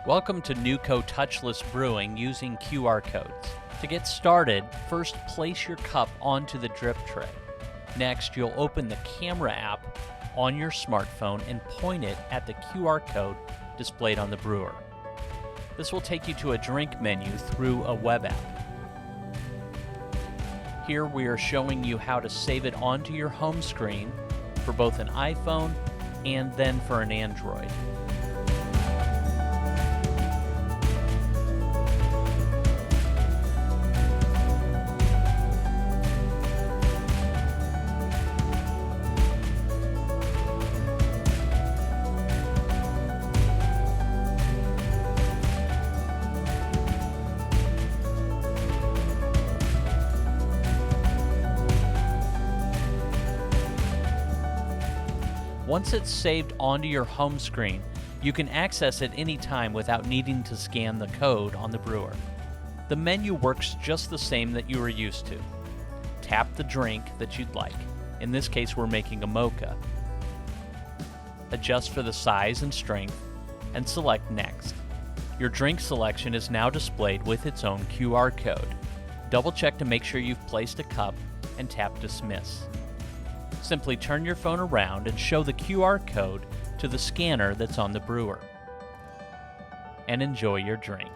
Welcome to Newco Touchless Brewing using QR codes. To get started, first place your cup onto the drip tray. Next, you'll open the camera app on your smartphone and point it at the QR code displayed on the brewer. This will take you to a drink menu through a web app. Here we are showing you how to save it onto your home screen for both an iPhone and then for an Android. Once it's saved onto your home screen, you can access it anytime without needing to scan the code on the brewer. The menu works just the same that you are used to. Tap the drink that you'd like. In this case, we're making a mocha. Adjust for the size and strength, and select Next. Your drink selection is now displayed with its own QR code. Double check to make sure you've placed a cup and tap Dismiss. Simply turn your phone around and show the QR code to the scanner that's on the brewer. And enjoy your drink.